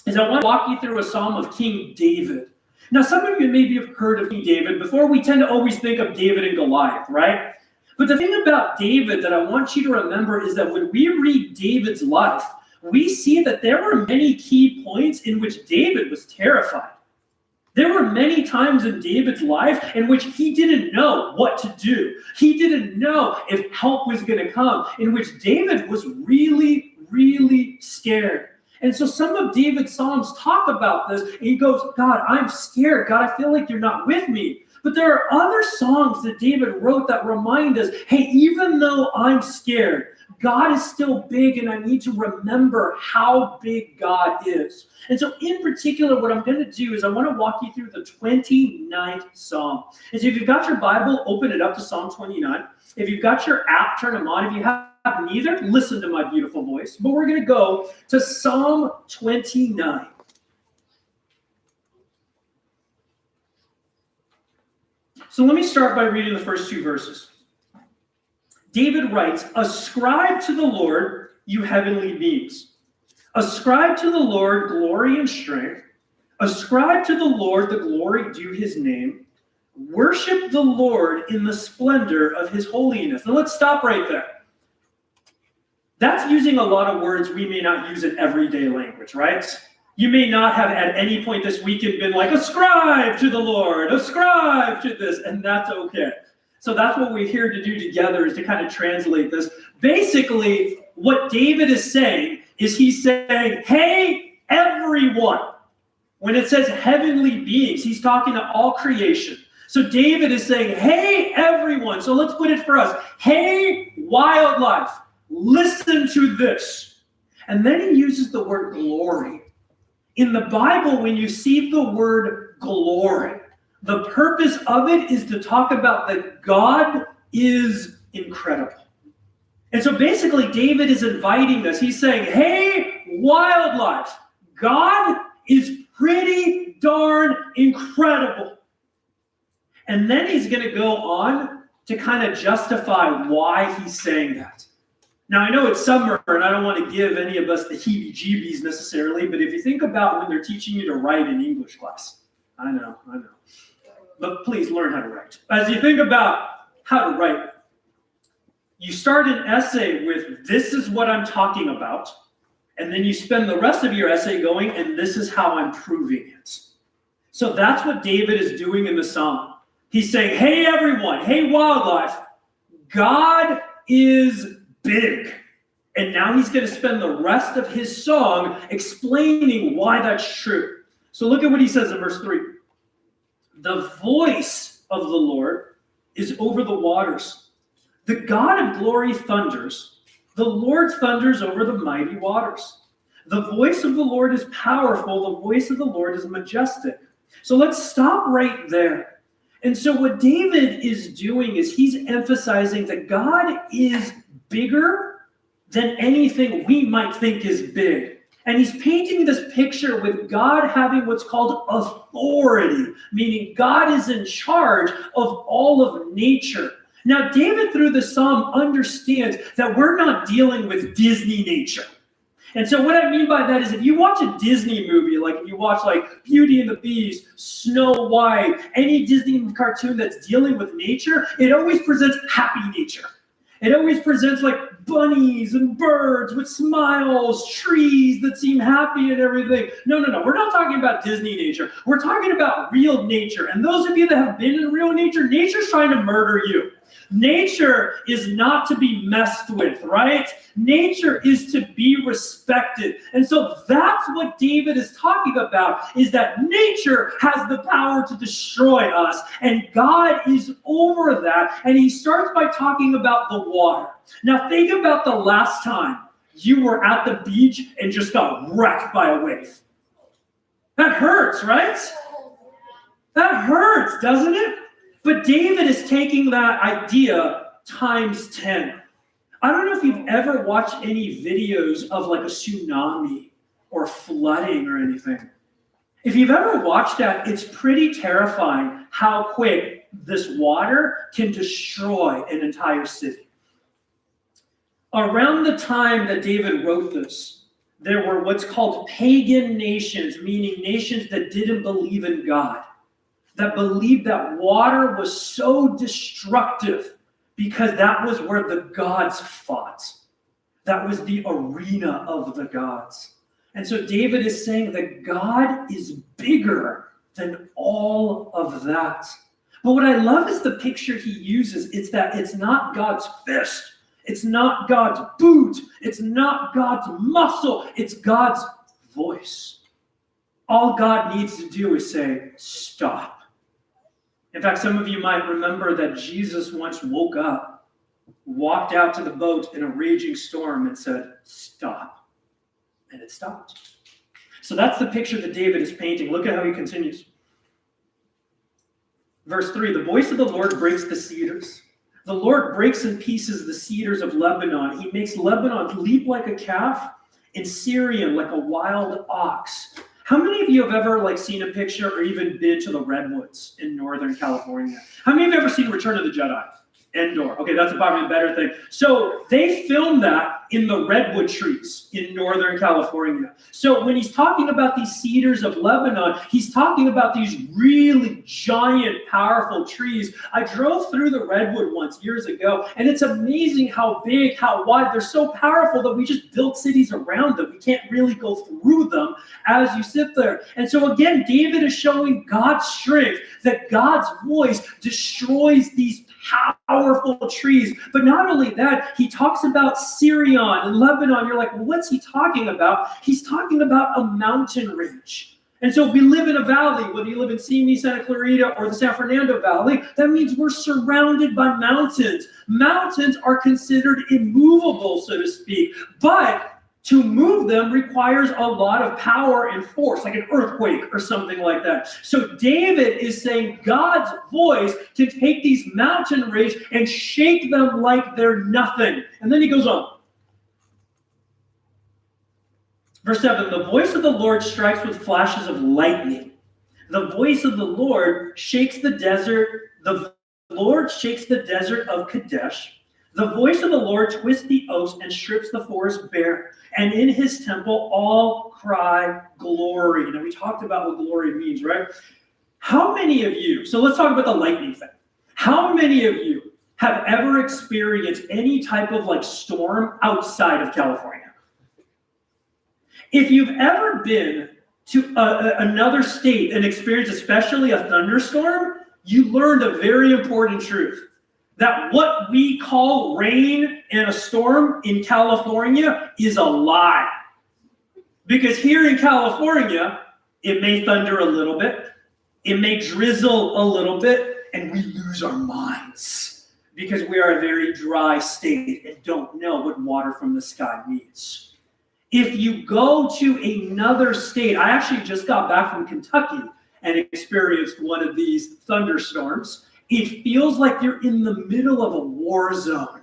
is I want to walk you through a psalm of King David. Now, some of you maybe have heard of King David before. We tend to always think of David and Goliath, right? But the thing about David that I want you to remember is that when we read David's life, we see that there were many key points in which David was terrified. There were many times in David's life in which he didn't know what to do. He didn't know if help was going to come, in which David was really, really scared. And so some of David's Psalms talk about this. He goes, God, I'm scared. God, I feel like you're not with me. But there are other songs that David wrote that remind us, hey, even though I'm scared, God is still big, and I need to remember how big God is. And so in particular, what I'm going to do is I want to walk you through the 29th Psalm. And so if you've got your Bible, open it up to Psalm 29. If you've got your app, turn them on. If you have neither, listen to my beautiful voice. But we're going to go to Psalm 29. So let me start by reading the first two verses. David writes, ascribe to the Lord, you heavenly beings. Ascribe to the Lord glory and strength. Ascribe to the Lord the glory due his name. Worship the Lord in the splendor of his holiness. Now let's stop right there. That's using a lot of words we may not use in everyday language, right? You may not have at any point this weekend been like, ascribe to the Lord, ascribe to this, and that's okay. So that's what we're here to do together, is to kind of translate this. Basically, what David is saying is he's saying, hey, everyone. When it says heavenly beings, he's talking to all creation. So David is saying, hey, everyone. So let's put it for us. Hey, wildlife, listen to this. And then he uses the word glory. In the Bible, when you see the word glory, the purpose of it is to talk about that God is incredible. And so basically, David is inviting us. He's saying, hey, wildlife, God is pretty darn incredible. And then he's going to go on to kind of justify why he's saying that. Now, I know it's summer, and I don't want to give any of us the heebie-jeebies necessarily, but if you think about when they're teaching you to write in English class, I know. But please learn how to write. As you think about how to write, you start an essay with, this is what I'm talking about, and then you spend the rest of your essay going, and this is how I'm proving it. So that's what David is doing in the psalm. He's saying, hey, everyone, hey, wildlife, God is big. And now he's going to spend the rest of his song explaining why that's true. So look at what he says in verse 3. The voice of the Lord is over the waters. The God of glory thunders. The Lord thunders over the mighty waters. The voice of the Lord is powerful. The voice of the Lord is majestic. So let's stop right there. And so what David is doing is he's emphasizing that God is bigger than anything we might think is big. And he's painting this picture with God having what's called authority, meaning God is in charge of all of nature. Now, David, through the psalm, understands that we're not dealing with Disney nature. And so what I mean by that is if you watch a Disney movie, like if you watch like Beauty and the Beast, Snow White, any Disney cartoon that's dealing with nature, it always presents happy nature. It always presents like bunnies and birds with smiles, trees that seem happy and everything. No. We're not talking about Disney nature. We're talking about real nature. And those of you that have been in real nature, nature's trying to murder you. Nature is not to be messed with, right? Nature is to be respected. And so that's what David is talking about, is that nature has the power to destroy us, and God is over that. And he starts by talking about the water. Now think about the last time you were at the beach and just got wrecked by a wave. That hurts, right? That hurts, doesn't it? But David is taking that idea times 10. I don't know if you've ever watched any videos of like a tsunami or flooding or anything. If you've ever watched that, it's pretty terrifying how quick this water can destroy an entire city. Around the time that David wrote this, there were what's called pagan nations, meaning nations that didn't believe in God, that believed that water was so destructive because that was where the gods fought. That was the arena of the gods. And so David is saying that God is bigger than all of that. But what I love is the picture he uses. It's that it's not God's fist. It's not God's boot. It's not God's muscle. It's God's voice. All God needs to do is say, stop. In fact, some of you might remember that Jesus once woke up, walked out to the boat in a raging storm and said, stop. And it stopped. So that's the picture that David is painting. Look at how he continues. Verse 3, the voice of the Lord breaks the cedars. The Lord breaks in pieces the cedars of Lebanon. He makes Lebanon leap like a calf and Syrian like a wild ox. How many of you have ever seen a picture or even been to the redwoods in Northern California? How many of you have ever seen Return of the Jedi? Endor. Okay, that's probably a better thing. So they filmed that in the redwood trees in Northern California. So when he's talking about these cedars of Lebanon, he's talking about these really giant, powerful trees. I drove through the redwood once years ago, and it's amazing how big, how wide. They're so powerful that we just built cities around them. We can't really go through them as you sit there. And so again, David is showing God's strength, that God's voice destroys these powerful trees. But not only that, he talks about Syrian and Lebanon. You're like, well, what's he talking about? He's talking about a mountain range. And so if we live in a valley, whether you live in Simi, Santa Clarita, or the San Fernando Valley, that means we're surrounded by mountains. Mountains are considered immovable, so to speak. But to move them requires a lot of power and force, like an earthquake or something like that. So David is saying God's voice can take these mountain ranges and shake them like they're nothing. And then he goes on. Verse 7, the voice of the Lord strikes with flashes of lightning. The voice of the Lord shakes the desert. The Lord shakes the desert of Kadesh. The voice of the Lord twists the oaks and strips the forest bare. And in his temple, all cry glory. Now, we talked about what glory means, right? How many of you, so let's talk about the lightning thing. How many of you have ever experienced any type of storm outside of California? If you've ever been to another state and experienced especially a thunderstorm, you learned a very important truth. That what we call rain and a storm in California is a lie. Because here in California, it may thunder a little bit, it may drizzle a little bit, and we lose our minds. Because we are a very dry state and don't know what water from the sky means. If you go to another state, I actually just got back from Kentucky and experienced one of these thunderstorms. It feels like you're in the middle of a war zone.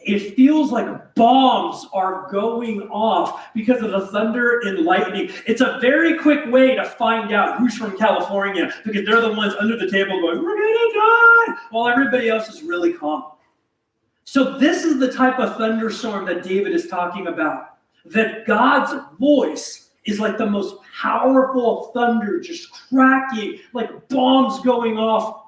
It feels like bombs are going off because of the thunder and lightning. It's a very quick way to find out who's from California because they're the ones under the table going, we're gonna die, while everybody else is really calm. So this is the type of thunderstorm that David is talking about, that God's voice is like the most powerful thunder just cracking, like bombs going off.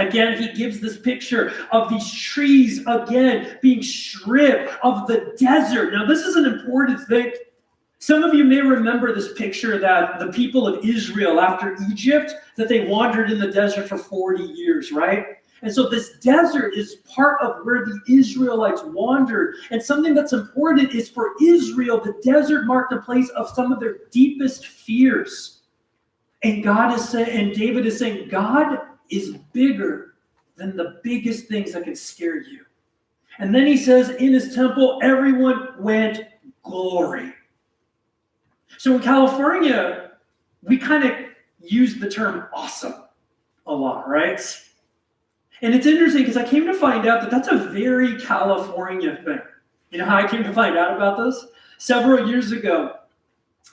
Again, he gives this picture of these trees, again, being stripped of the desert. Now, this is an important thing. Some of you may remember this picture that the people of Israel, after Egypt, that they wandered in the desert for 40 years, right? And so this desert is part of where the Israelites wandered. And something that's important is for Israel, the desert marked a place of some of their deepest fears. And God is saying, and David is saying, God is bigger than the biggest things that can scare you. And then he says, in his temple, everyone went glory. So in California, we kind of use the term awesome a lot, right? And it's interesting because I came to find out that that's a very California thing. You know how I came to find out about this? Several years ago,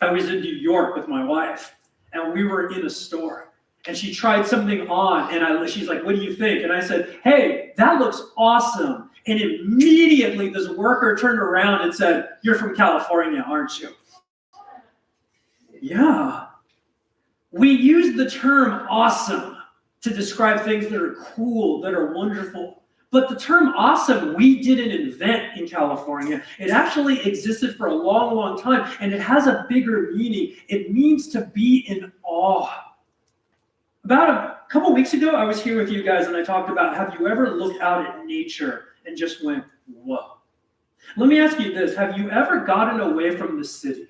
I was in New York with my wife, and we were in a store. And she tried something on, and she's like, what do you think? And I said, hey, that looks awesome. And immediately this worker turned around and said, you're from California, aren't you? Yeah. We use the term awesome to describe things that are cool, that are wonderful. But the term awesome, we didn't invent in California. It actually existed for a long, long time, and it has a bigger meaning. It means to be in awe. About a couple weeks ago, I was here with you guys, and I talked about, have you ever looked out at nature and just went, whoa? Let me ask you this. Have you ever gotten away from the city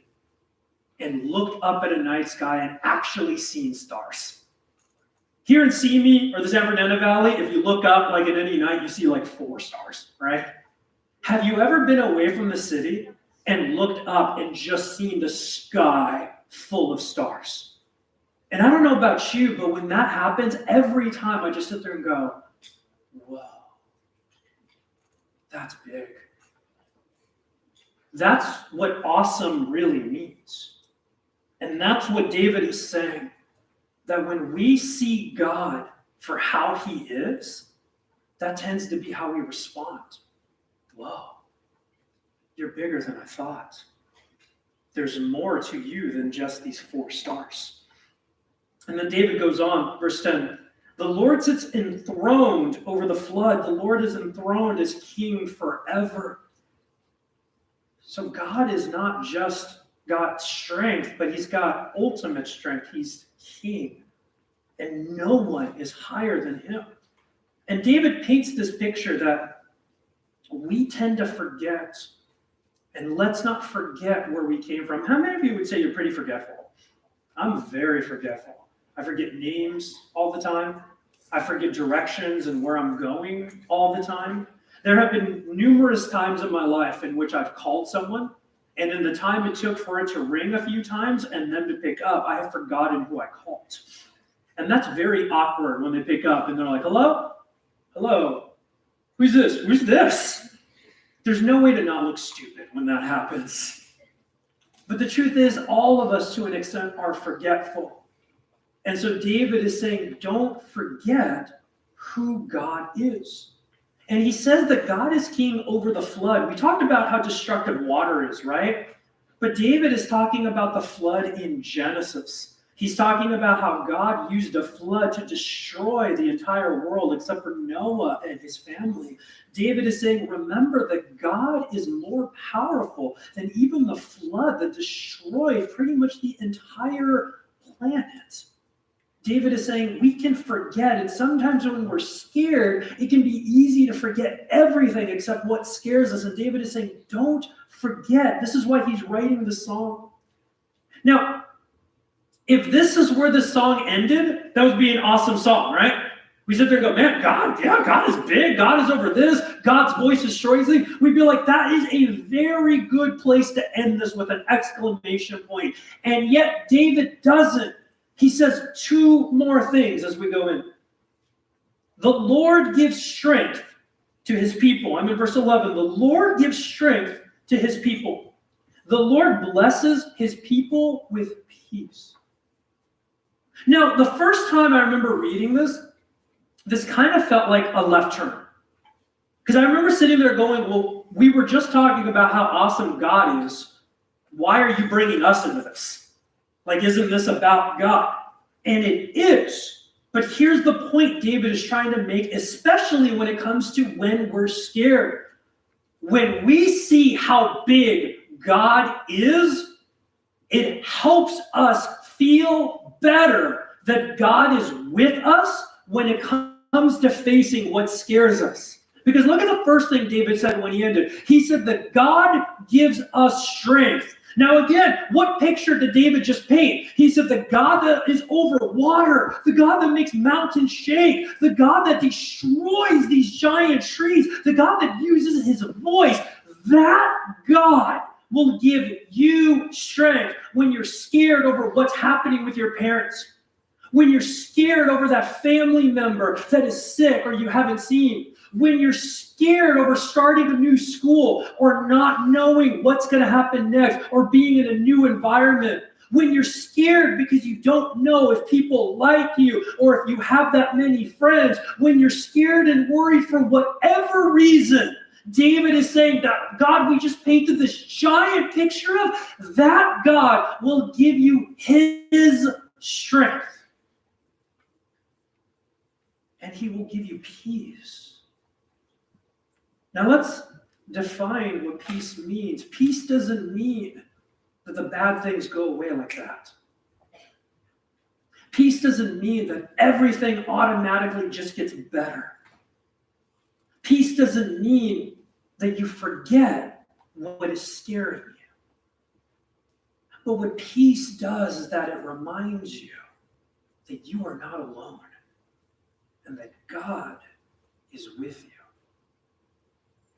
and looked up at a night sky and actually seen stars? Here in Simi or the San Fernando Valley, if you look up like at any night, you see like 4 stars, right? Have you ever been away from the city and looked up and just seen the sky full of stars? And I don't know about you, but when that happens, every time I just sit there and go, whoa, that's big. That's what awesome really means. And that's what David is saying. That when we see God for how he is, that tends to be how we respond. Whoa, you're bigger than I thought. There's more to you than just these 4 stars. And then David goes on, verse 10. The Lord sits enthroned over the flood. The Lord is enthroned as king forever. So God is not just got strength, but he's got ultimate strength. He's king, and no one is higher than him. And David paints this picture that we tend to forget, and let's not forget where we came from. How many of you would say you're pretty forgetful? I'm very forgetful. I forget names all the time. I forget directions and where I'm going all the time. There have been numerous times in my life in which I've called someone, and in the time it took for it to ring a few times and them to pick up, I have forgotten who I called. And that's very awkward when they pick up and they're like, hello? Hello? Who's this? Who's this? There's no way to not look stupid when that happens. But the truth is, all of us to an extent are forgetful. And so David is saying, don't forget who God is. And he says that God is king over the flood. We talked about how destructive water is, right? But David is talking about the flood in Genesis. He's talking about how God used a flood to destroy the entire world except for Noah and his family. David is saying, remember that God is more powerful than even the flood that destroyed pretty much the entire planet. David is saying we can forget, and sometimes when we're scared, it can be easy to forget everything except what scares us. And David is saying, don't forget. This is why he's writing the song. Now, if this is where the song ended, that would be an awesome song, right? We sit there and go, man, God is big. God is over this. God's voice destroys things. We'd be like, that is a very good place to end this with an exclamation point. And yet David doesn't. He says 2 more things as we go in. The Lord gives strength to his people. I'm in verse 11. The Lord gives strength to his people. The Lord blesses his people with peace. Now, the first time I remember reading this kind of felt like a left turn. Because I remember sitting there going, well, we were just talking about how awesome God is. Why are you bringing us into this? Like, isn't this about God? And it is. But here's the point David is trying to make, especially when it comes to when we're scared. When we see how big God is, it helps us feel better that God is with us when it comes to facing what scares us. Because look at the first thing David said when he ended. He said that God gives us strength. Now again, what picture did David just paint? He said the God that is over water, the God that makes mountains shake, the God that destroys these giant trees, the God that uses his voice, that God will give you strength when you're scared over what's happening with your parents, when you're scared over that family member that is sick or you haven't seen, when you're scared over starting a new school or not knowing what's going to happen next or being in a new environment, when you're scared because you don't know if people like you or if you have that many friends, when you're scared and worried for whatever reason, David is saying that, God, we just painted this giant picture of that God will give you his strength. And he will give you peace. Now let's define what peace means. Peace doesn't mean that the bad things go away like that. Peace doesn't mean that everything automatically just gets better. Peace doesn't mean that you forget what is scaring you. But what peace does is that it reminds you that you are not alone and that God is with you.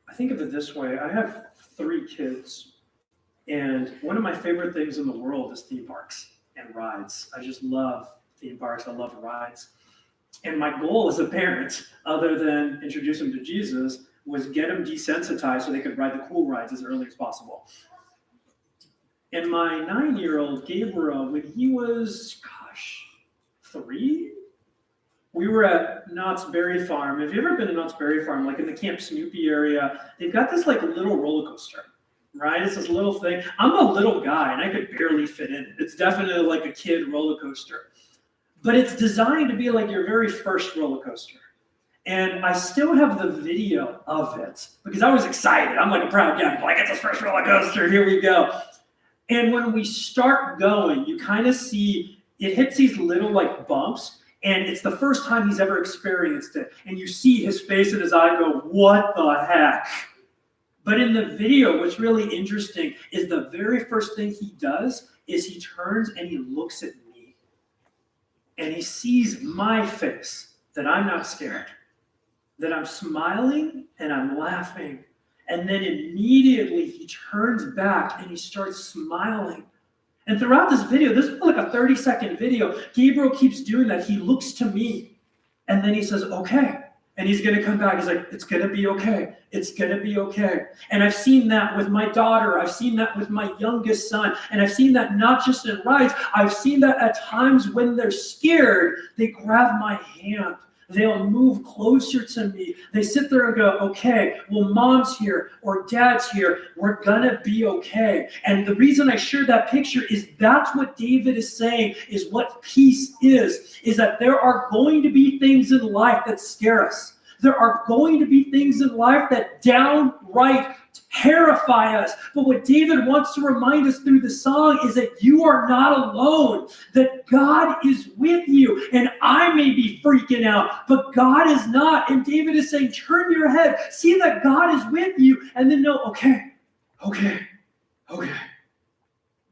I think of it this way. I have 3 kids, and one of my favorite things in the world is theme parks and rides. I just love theme parks. I love rides. And my goal as a parent, other than introduce them to Jesus, was get them desensitized so they could ride the cool rides as early as possible. And my 9-year-old Gabriel, when he was, 3, we were at Knott's Berry Farm. Have you ever been to Knott's Berry Farm, like in the Camp Snoopy area? They've got this like little roller coaster, right? It's this little thing. I'm a little guy and I could barely fit in it. It's definitely like a kid roller coaster. But it's designed to be like your very first roller coaster. And I still have the video of it because I was excited. I'm like a proud guy. Like, it's his first roller coaster. Here we go. And when we start going, you kind of see it hits these little like bumps. And it's the first time he's ever experienced it. And you see his face and his eye go, what the heck? But in the video, what's really interesting is the very first thing he does is he turns and he looks at me. And he sees my face, that I'm not scared, that I'm smiling and I'm laughing. And then immediately he turns back and he starts smiling. And throughout this video, this is like a 30-second video, Gabriel keeps doing that. He looks to me and then he says, okay. And he's going to come back. He's like, it's going to be okay. It's going to be okay. And I've seen that with my daughter. I've seen that with my youngest son. And I've seen that not just in rides. I've seen that at times when they're scared, they grab my hand. They'll move closer to me. They sit there and go, okay, well, mom's here or dad's here. We're going to be okay. And the reason I shared that picture is that's what David is saying is what peace is that there are going to be things in life that scare us. There are going to be things in life that downright terrify us. But what David wants to remind us through the song is that you are not alone, that God is with you. And I may be freaking out, but God is not. And David is saying, turn your head, see that God is with you, and then know, okay.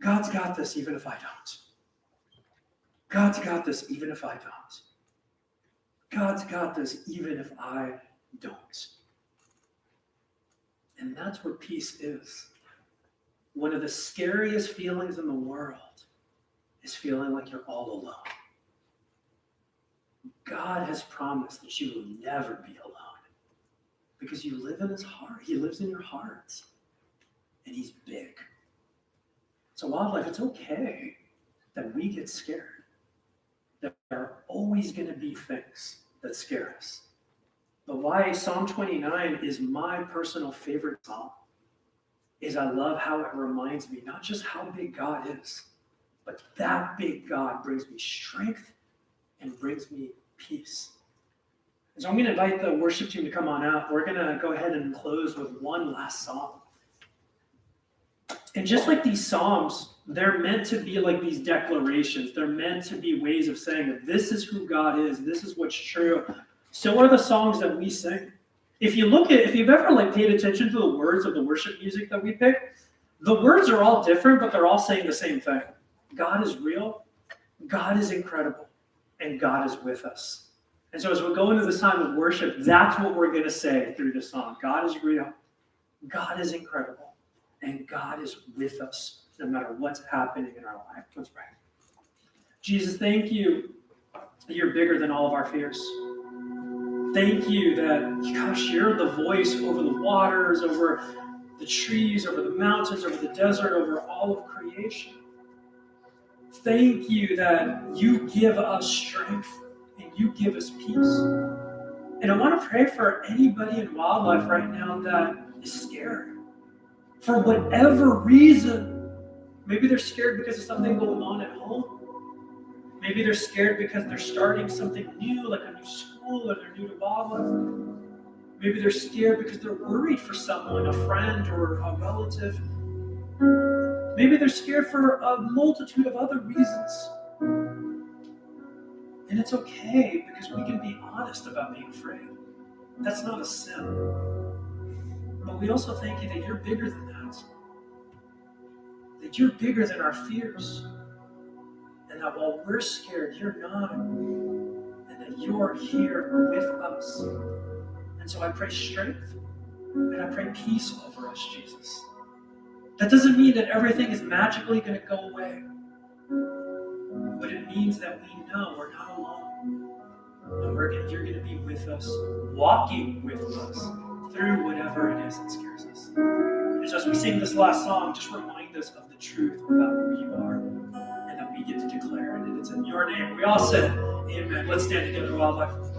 God's got this even if I don't. God's got this even if I don't. God's got this even if I don't. And that's what peace is. One of the scariest feelings in the world is feeling like you're all alone. God has promised that you will never be alone because you live in his heart. He lives in your heart. And he's big. So wildlife, it's okay that we get scared. There are always going to be things that scare us. But why Psalm 29 is my personal favorite psalm is I love how it reminds me not just how big God is, but that big God brings me strength and brings me peace. And so I'm going to invite the worship team to come on out. We're going to go ahead and close with one last song. And just like these psalms, they're meant to be like these declarations. They're meant to be ways of saying that this is who God is. This is what's true. So are the songs that we sing. If you've ever paid attention to the words of the worship music that we pick, the words are all different, but they're all saying the same thing. God is real, God is incredible, and God is with us. And so as we go into this time of worship, that's what we're going to say through the song. God is real, God is incredible, and God is with us no matter what's happening in our life. Let's pray. Jesus, thank you that you're bigger than all of our fears. Thank you that, you're the voice over the waters, over the trees, over the mountains, over the desert, over all of creation. Thank you that you give us strength and you give us peace. And I want to pray for anybody in wildlife right now that is scared. For whatever reason. Maybe they're scared because of something going on at home. Maybe they're scared because they're starting something new, like a new school, or they're new to Baba. Maybe they're scared because they're worried for someone, a friend or a relative. Maybe they're scared for a multitude of other reasons. And it's okay, because we can be honest about being afraid. That's not a sin. But we also thank you that you're bigger than that. That you're bigger than our fears. And that while we're scared, you're not. And that you're here with us. And so I pray strength. And I pray peace over us, Jesus. That doesn't mean that everything is magically going to go away. But it means that we know we're not alone. And you're going to be with us, walking with us through whatever it is that scares us. And so as we sing this last song, just remind us of the truth about who you are, and that we get to declare it. And it's in your name. We all said, amen. Let's stand together, Wildlife.